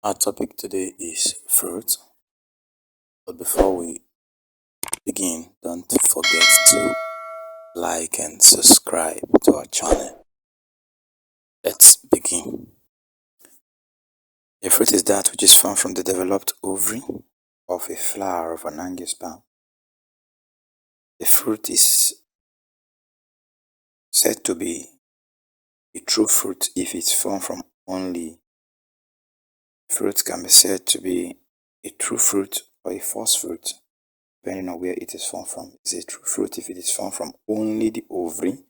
Our topic today is fruit, but before we begin, don't forget to like and subscribe to our channel. Let's begin. A fruit is that which is found from the developed ovary of a flower of an angiosperm. The fruit is said to be a true fruit if it's formed from only. Fruit can be said to be a true fruit or a false fruit, depending on where it is formed from. It's a true fruit if it is formed from only the ovary.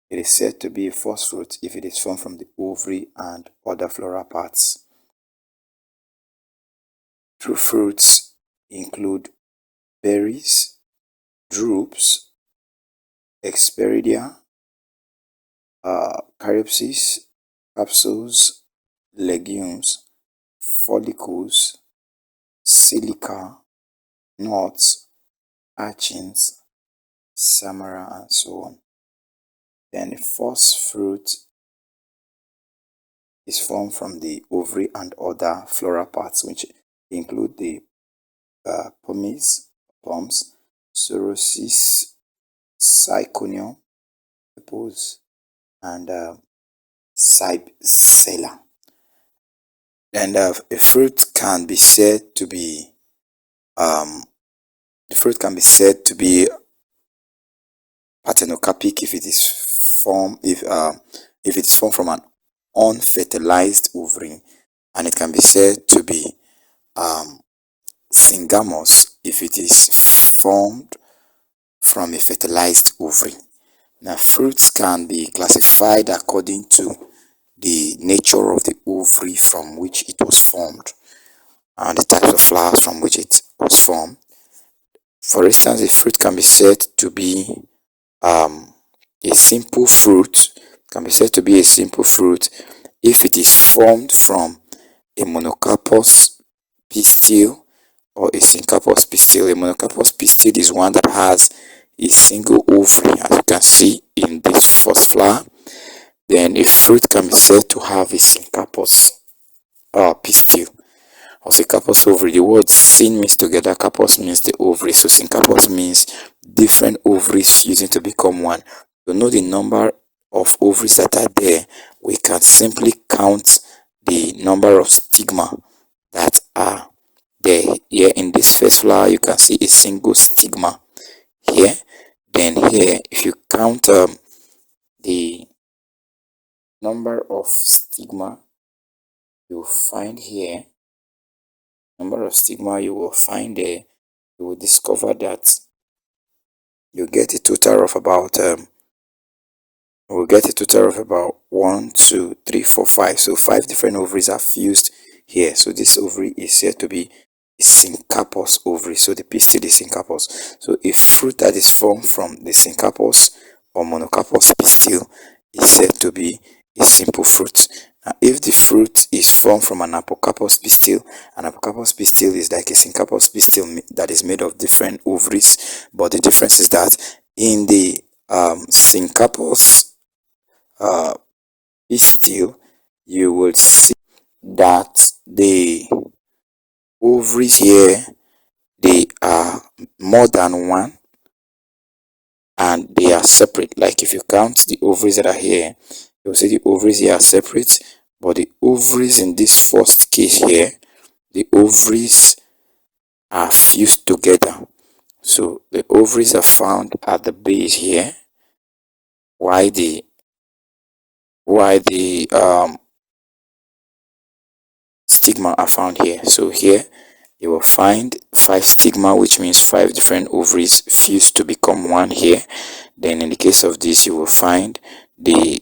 It is said to be a false fruit if it is formed from the ovary and other floral parts. True fruits include berries, drupes, hesperidia, caryopsis, capsules, legumes, follicles, siliqua, nuts, achenes, samara, and so on. Then the false fruit is formed from the ovary and other floral parts, which include the pomes, sorosis, syconium, aporcapous, and cypsela. And a fruit can be said to be parthenocarpic if it is formed from an unfertilized ovary, and it can be said to be syngamous if it is formed from a fertilized ovary. Now, fruits can be classified according to the nature of the ovary from which it was formed and the types of flowers from which it was formed. For instance, a fruit can be said to be a simple fruit. Can be said to be a simple fruit if it is formed from a monocarpous pistil or a syncarpous pistil. A monocarpous pistil is one that has a single ovary, as you can see in this first flower. Then a fruit can be said to have a syncarpous pistil or syncarpous ovary. The word syn means together, carpus means the ovary. So syncarpous means different ovaries using to become one. To know the number of ovaries that are there, we can simply count the number of stigma that are there. Here in this first flower, you can see a single stigma here. Then here, if you count the number of stigma, you will find here, number of stigma you will find there, you will discover that you get a total of about 1, 2, 3, 4, 5. So 5 different ovaries are fused here. So this ovary is said to be a syncarpous ovary. So the pistil is syncarpous. So a fruit that is formed from the syncarpous or monocarpous pistil is said to be a simple fruit. Now, if the fruit is formed from an aporcapous pistil, an aporcapous pistil is like a syncarpous pistil that is made of different ovaries, but the difference is that in the syncarpous pistil, you will see that the ovaries here, they are more than one and they are separate. Like if you count the ovaries that are here, you'll see the ovaries here are separate, but the ovaries in this first case here, the ovaries are fused together. So the ovaries are found at the base here, while the stigma are found here. So here you will find 5 stigma, which means 5 different ovaries fused to become one here. Then in the case of this, you will find 5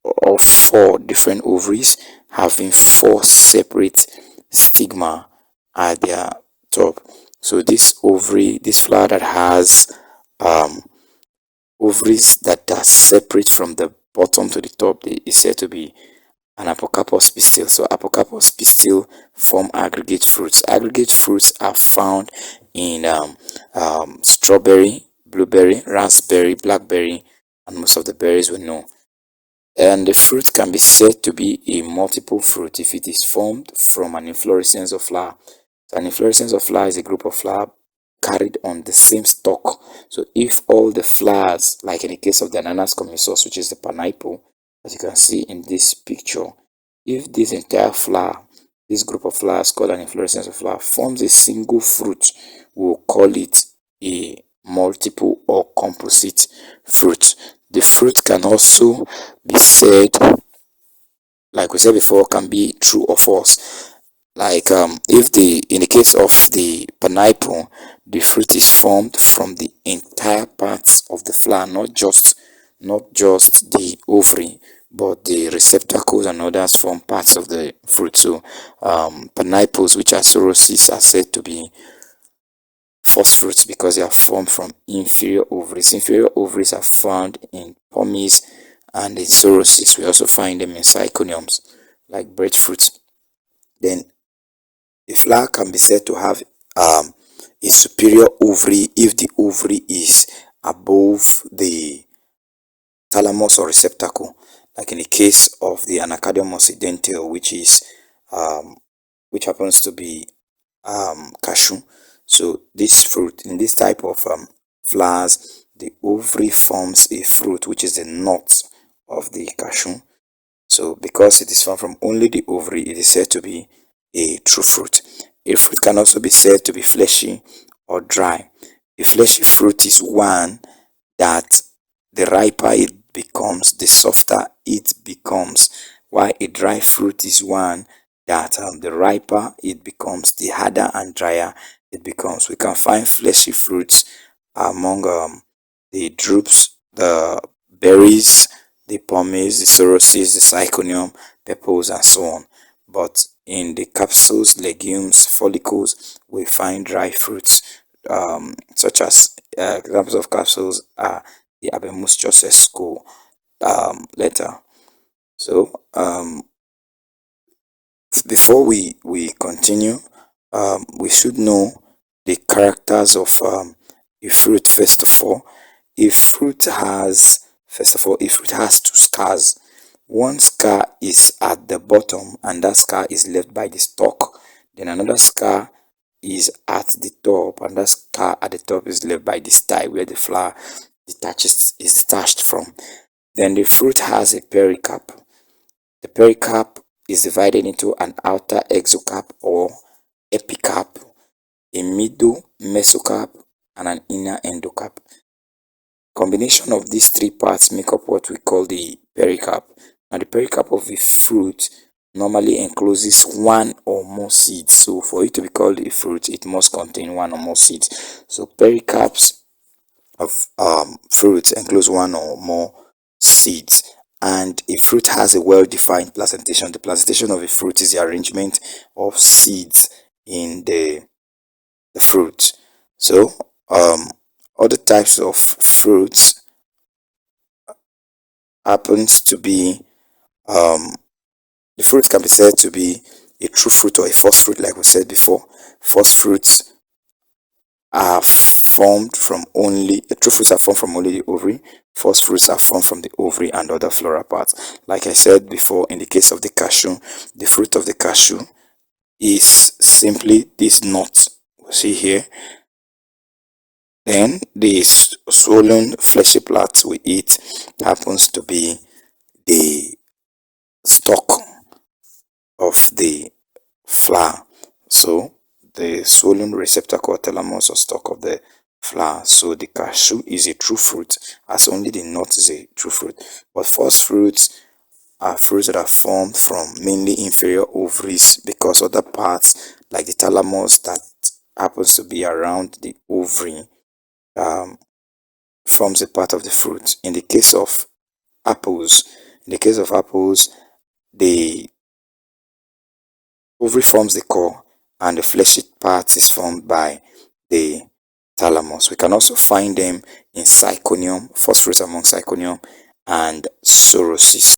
or 4 different ovaries having 4 separate stigma at their top. So this flower that has ovaries that are separate from the bottom to the top, is said to be an aporcapous pistil. So aporcapous pistil form aggregate fruits. Aggregate fruits are found in strawberry, blueberry, raspberry, blackberry, and most of the berries we know. And the fruit can be said to be a multiple fruit if it is formed from an inflorescence of flower. So an inflorescence of flower is a group of flower carried on the same stalk. So if all the flowers, like in the case of the ananas communis, which is the pineapple, as you can see in this picture, if this entire flower, this group of flowers called an inflorescence of flower, forms a single fruit, we'll call it a multiple or composite fruit. The fruit can also be said, like we said before, can be true or false. Like if in the case of the pineapple, the fruit is formed from the entire parts of the flower, not just the ovary, but the receptacles and others form parts of the fruit. So pineapples which are sorosis are said to be first fruits because they are formed from inferior ovaries. Inferior ovaries are found in pomace and in sorosis. We also find them in syconiums, like breadfruit. Then the flower can be said to have a superior ovary if the ovary is above the thalamus or receptacle, like in the case of the anacardium occidental, which happens to be cashew. So this fruit, in this type of flowers, the ovary forms a fruit which is the nut of the cashew. So because it is formed from only the ovary, it is said to be a true fruit. A fruit can also be said to be fleshy or dry. A fleshy fruit is one that the riper it becomes, the softer it becomes, while a dry fruit is one that the riper it becomes, the harder and drier it becomes. We can find fleshy fruits among the drupes, the berries, the pomace, the sorosis, the syconium, purples, and so on. But in the capsules, legumes, follicles, we find dry fruits, such as examples of capsules are the abemuscious esco letter. So before we continue, we should know the characters of a fruit. First of all, a fruit has two scars. One scar is at the bottom and that scar is left by the stalk. Then another scar is at the top and that scar at the top is left by the style where the flower is detached from. Then the fruit has a pericarp. The pericarp is divided into an outer exocarp or epicarp, a middle mesocarp, and an inner endocarp. Combination of these three parts make up what we call the pericarp. Now the pericarp of a fruit normally encloses one or more seeds. So for it to be called a fruit, it must contain one or more seeds. So pericarps of fruits enclose one or more seeds, and a fruit has a well-defined placentation. The placentation of a fruit is the arrangement of seeds in the fruit. So other types of fruits happens to be the fruit can be said to be a true fruit or a false fruit, like we said before. False fruits are formed from only the true fruits are formed from only the ovary. False fruits are formed from the ovary and other floral parts. Like I said before, in the case of the cashew, the fruit of the cashew is simply this nut we see here. Then the swollen fleshy part we eat happens to be the stalk of the flower. So the swollen receptacle or thalamus or stalk of the flower. So the cashew is a true fruit, as only the nut is a true fruit. But false fruits are fruits that are formed from mainly inferior ovaries, because other parts like the thalamus that happens to be around the ovary forms a part of the fruit. In the case of apples, the ovary forms the core and the fleshy part is formed by the thalamus. We can also find them in syconium, first fruits among syconium, and sorosis.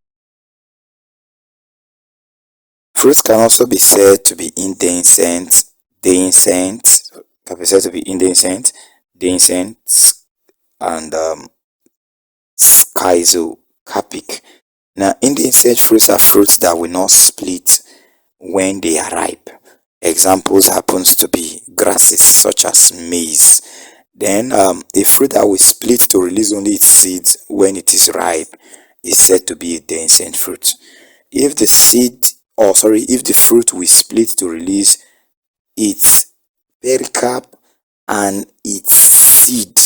Fruits can also be said to be indehiscent, dehiscent, can be said to be indehiscent, dehiscent, and schizocarpic. Now, indehiscent fruits are fruits that will not split when they are ripe. Examples happens to be grasses such as maize. Then a fruit that will split to release only its seeds when it is ripe is said to be a dehiscent fruit. If the if the fruit will split to release its pericarp and its seed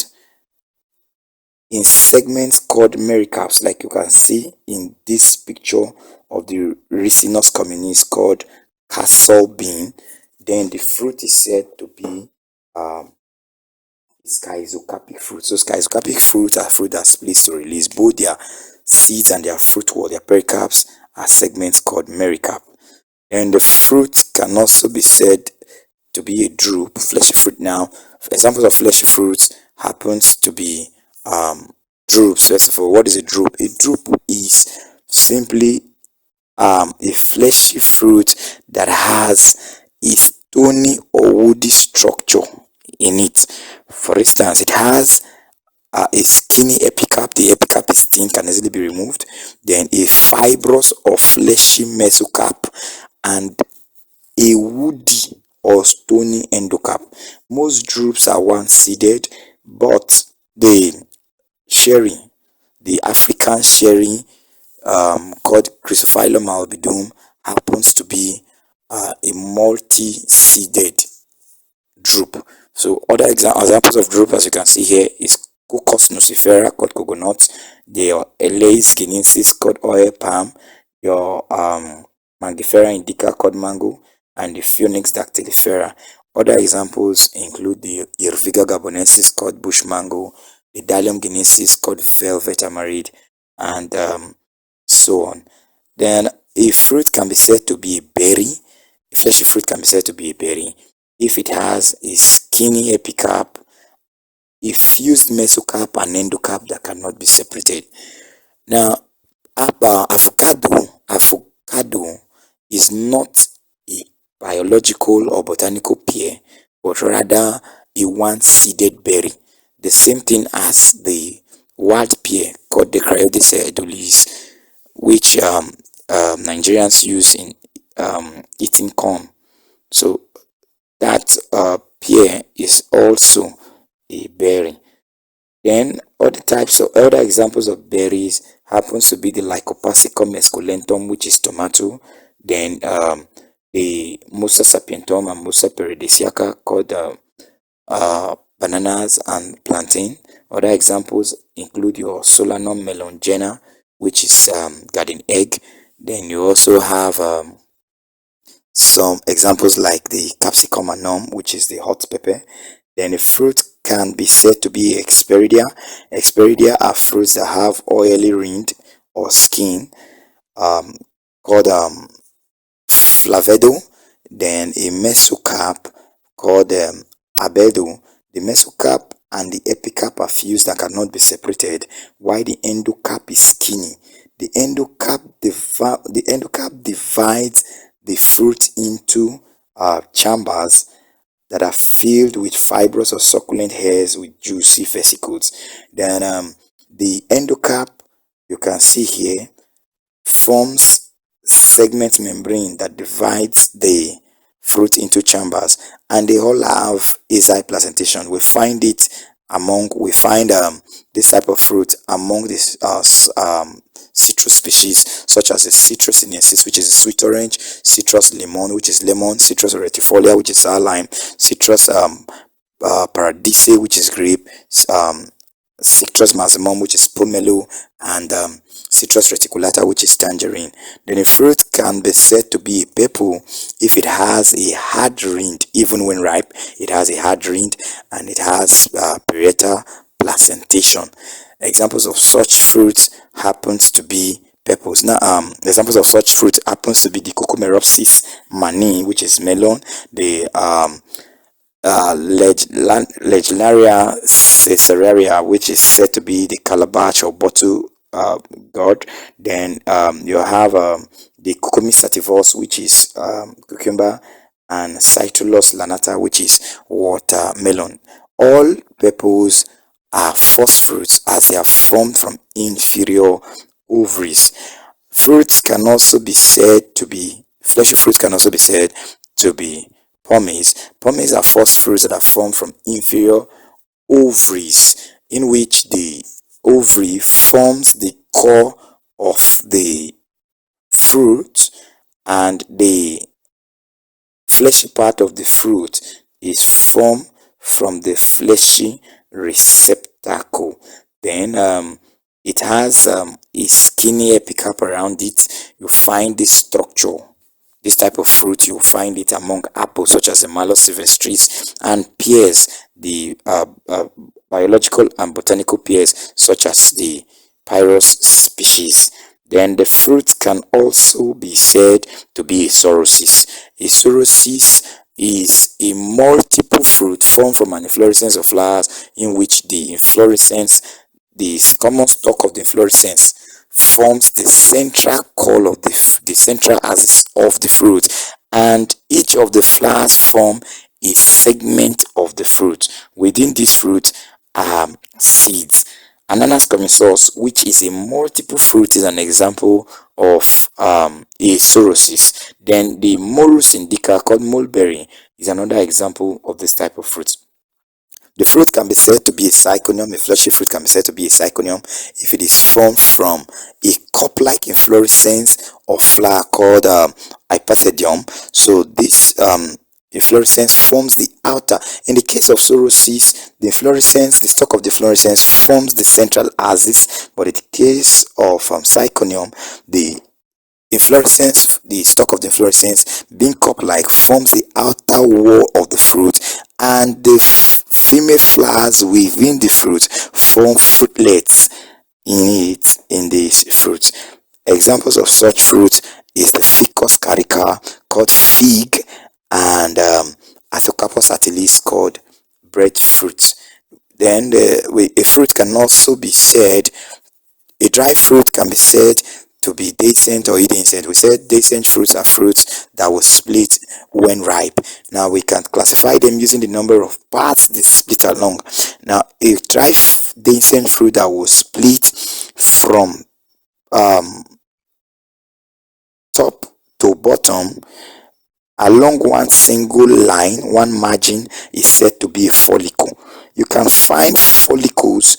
in segments called mericarps, like you can see in this picture of the ricinus communis called castle bean, then the fruit is said to be schizocarpic fruit. So schizocarpic fruit are fruit that splits to release both their seeds and their fruit wall. Their pericarps are segments called mericarp. And the fruit can also be said to be a drupe, fleshy fruit. Now, examples of fleshy fruits happens to be drupes. First of all, what is a drupe? A drupe is simply a fleshy fruit that has a stony or woody structure in it. For instance, it has a skinny epicarp. The epicarp is thin, can easily be removed. Then a fibrous or fleshy mesocarp and a woody or stony endocarp. Most drupes are one-seeded, but the African sherry called Chrysophyllum albidum happens to be a multi-seeded drupe. So other examples of drupe, as you can see here, is Cocos nucifera called coconut, your Elais guinensis called oil palm, your Mangifera indica called mango, and the Phoenix dactylifera. Other examples include the Irviga gabonensis called bush mango, the Dalium guinensis called velvet amaride, and so on. Then a fruit can be said to be a berry. A fleshy fruit can be said to be a berry if it has a skinny epicarp, a fused mesocarp and endocarp that cannot be separated. Now, avocado is not a biological or botanical pear, but rather a one-seeded berry. The same thing as the wild pear called the Cryodes edulis, which Nigerians use in eating corn. So that pear is also a berry. Then other examples of berries happens to be the Lycopersicum esculentum, which is tomato. Then the Musa sapientum and Musa paradisiaca called bananas and plantain. Other examples include your Solanum melongena, which is garden egg. Then you also have some examples like the capsicum annum, which is the hot pepper. Then the fruit can be said to be Hesperidia. Hesperidia are fruits that have oily rind or skin called flavedo. Then a mesocarp called abedo. The mesocarp and the epicarp are fused and cannot be separated, while the endocarp is skinny. The endocarp divides the fruit into chambers that are filled with fibrous or succulent hairs with juicy vesicles. Then the endocarp, you can see here, forms segment membrane that divides the fruit into chambers, and they all have azi placentation. We find this type of fruit among this citrus species, such as the citrus sinensis, which is sweet orange, citrus lemon, which is lemon, citrus retifolia, which is sour lime, citrus paradise, which is grape, citrus maximum, which is pomelo, and citrus reticulata, which is tangerine. Then a fruit can be said to be a purple if it has a hard rind. Even when ripe, it has a hard rind and it has parietal placentation. Examples of such fruits happens to be purples. Now, examples of such fruit happens to be the Cocomeropsis mani, which is melon, the Legionaria caesarearia, which is said to be the calabash or bottle gourd. Then you have the Cucumis sativus, which is cucumber, and Cytulus lanata, which is watermelon. All purples are first fruits as they are formed from inferior ovaries. Fruits can also be said to be fleshy fruits can also be said to be pomace. Pomace are first fruits that are formed from inferior ovaries, in which the ovary forms the core of the fruit, and the fleshy part of the fruit is formed from the fleshy receptacle. Then it has a skinny epicarp around it. You find this structure, this type of fruit, you find it among apples such as the Malus sylvestris, and pears, the biological and botanical pears such as the Pyrus species. Then the fruit can also be said to be a sorosis. A sorosis is a multiple fruit formed from an inflorescence of flowers, in which the inflorescence, the common stalk of the inflorescence, forms the central core of the central axis of the fruit, and each of the flowers form a segment of the fruit. Within this fruit are seeds. Ananas communis, which is a multiple fruit, is an example of a sorosis. Then the morus indica, called mulberry, is another example of this type of fruit. The fruit can be said to be a syconium. A fleshy fruit can be said to be a syconium if it is formed from a cup-like inflorescence or flower called hypathidium. So this inflorescence forms the outer. In the case of sorosis, the inflorescence, the stalk of the inflorescence forms the central axis, but in the case of syconium, the inflorescence, the stalk of the inflorescence, being cup-like, forms the outer wall of the fruit, and the female flowers within the fruit form fruitlets in this fruit. Examples of such fruit is the ficus carica, called fig, and aporcapous atilis, called breadfruit. Then a fruit can also be said, a dry fruit can be said to be dehiscent or indehiscent. We said dehiscent fruits are fruits that will split when ripe. Now we can classify them using the number of parts they split along. Now a dry dehiscent fruit that will split from top to bottom along one single line, one margin, is said to be a follicle. You can find follicles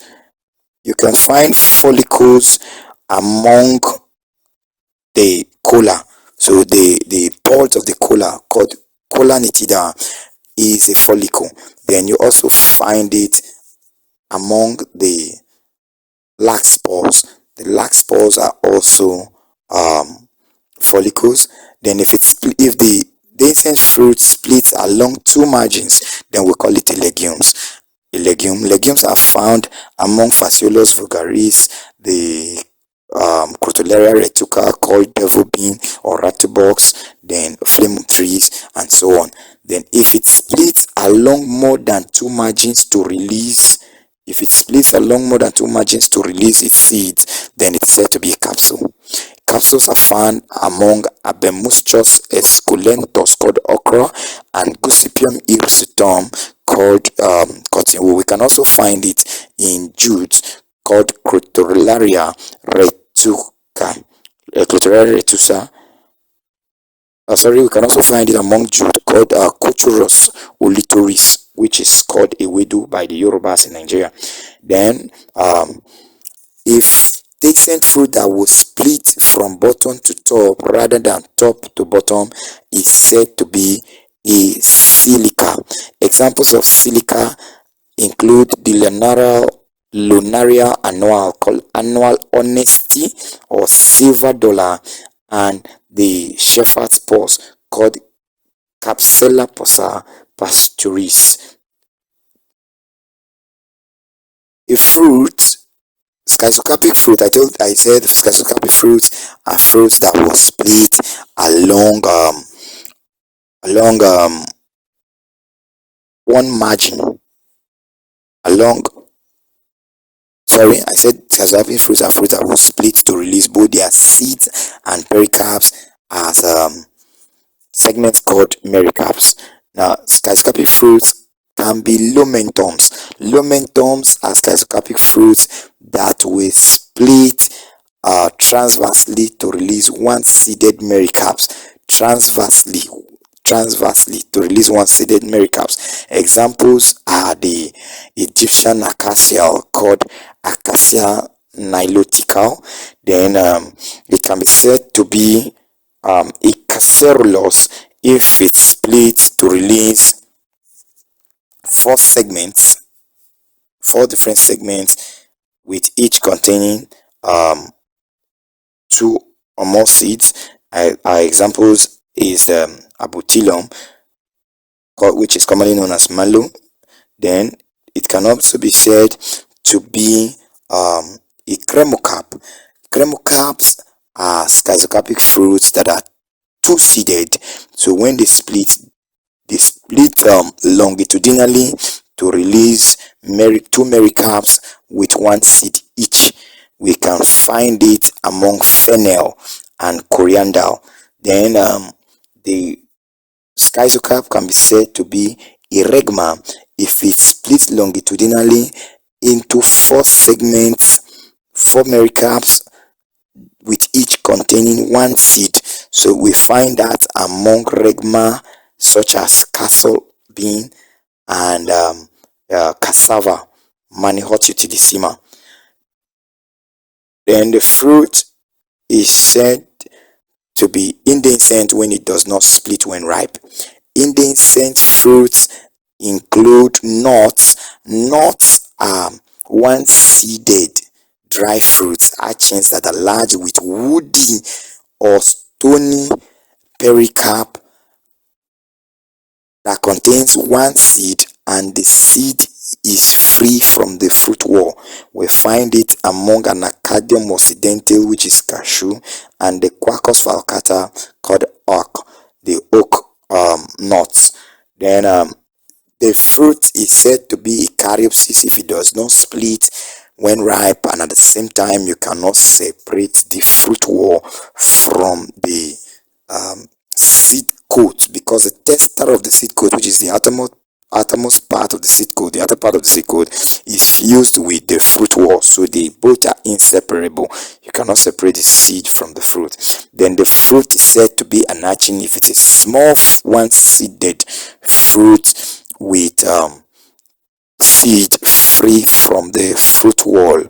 among the cola. So the pulp of the cola, called cola nitida, is a follicle. Then you also find it among the larkspurs. The larkspurs are also follicles. Then if the dehiscent fruit splits along two margins, then we call it a legumes. Legumes are found among Phaseolus vulgaris, the Crotalaria retuca, called devil bean or rattlebox, then flame trees, and so on. Then if it splits along more than two margins to release its seeds, then it's said to be a capsule. Capsules are found among Abemuschus esculentus, called okra, and Gossypium hirsutum, called cottonwood. We can also find it in jute, called Crotalaria retuca. Crotalaria retusa. We can also find it among jute, called Cochurus olitoris, which is called ewedu by the Yorubas in Nigeria. Then if dehiscent fruit that will split from bottom to top rather than top to bottom is said to be a silica. Examples of silica include the lunaria annual, called annual honesty or silver dollar, and the shepherd's purse, called capsula pasturis. A fruit, schizocarpic fruit, I said schizocarpic fruits are fruits that will split along one margin along I said schizocarpic fruits are fruits that will split to release both their seeds and pericarps as segments called mericarps. Now schizocarpic fruits can be lomentums. Lomentums are schizocarpic fruits that will split transversely to release one-seeded mericarps. Transversely to release one-seeded mericarps. Examples are the Egyptian acacia called Acacia nilotica. Then it can be said to be a carcerulus if it splits to release four different segments, with each containing two or more seeds. Our examples is abutilium, which is commonly known as mallow. Then it can also be said to be a cremocarp. Cremocarps are schizocarpic fruits that are two-seeded. So when they split longitudinally to release two mericarps with one seed each. We can find it among fennel and coriander. Then the schizocarp can be said to be a regma if it splits longitudinally into four segments, four mericarps with each containing one seed. So we find that among regma such as castle bean and cassava, manihot utilissima. Then the fruit is said to be indehiscent when it does not split when ripe. Indehiscent fruits include nuts. Nuts are one-seeded dry fruits, achenes that are large with woody or stony pericarp that contains one seed, and the seed is free from the fruit wall. We find it among Anacardium occidental, which is cashew, and the Quercus falcata called oak, the oak nuts. Then the fruit is said to be a caryopsis if it does not split when ripe, and at the same time you cannot separate the fruit wall from the seed coat, because the tester of the seed coat, which is the outermost part of the seed coat, the outer part of the seed coat, is fused with the fruit wall, so they both are inseparable. You cannot separate the seed from the fruit. Then the fruit is said to be an achene if it is small one-seeded fruit with seed free from the fruit wall.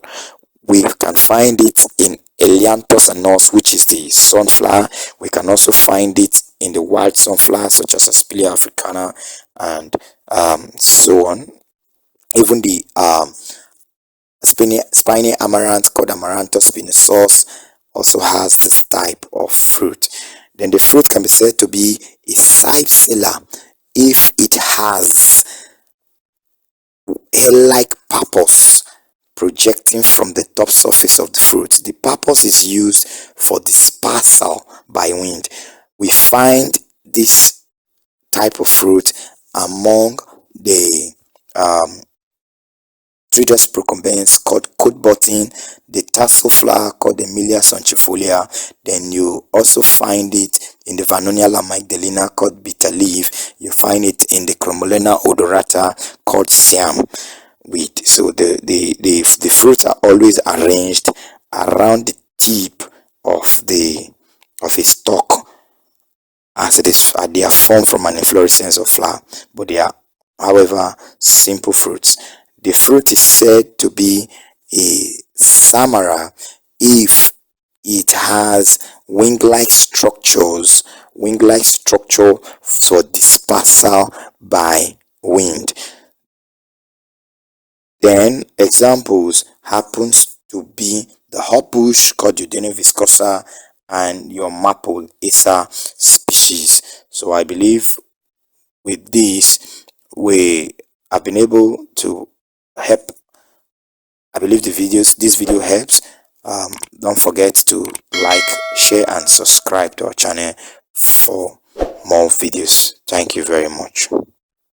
We can find it in Elianthus annuus, which is the sunflower. We can also find it in the wild sunflower such as Aspelea africana and so on. Even the spiny amaranth called Amaranthus spinosus also has this type of fruit. Then the fruit can be said to be a cypsela if it has hair-like purpose projecting from the top surface of the fruit. The purpose is used for dispersal by wind. We find this type of fruit among the Trudus procumbens called coat button, the tassel flower called Emilia sonchifolia. Then you also find it in the Vernonia lamigdalina called bitter leaf. You find it in the Cromolena odorata called siam wheat. So the fruits are always arranged around the tip of a stalk, as they are formed from an inflorescence of flower, but they are, however, simple fruits. The fruit is said to be a samara if it has wing-like structure for dispersal by wind. Then examples happens to be the hopbush called Eudenia viscosa and your maple acer species. So I believe with this we have been able to help. I believe this video helps. Don't forget to like, share and subscribe to our channel for more videos. Thank you very much.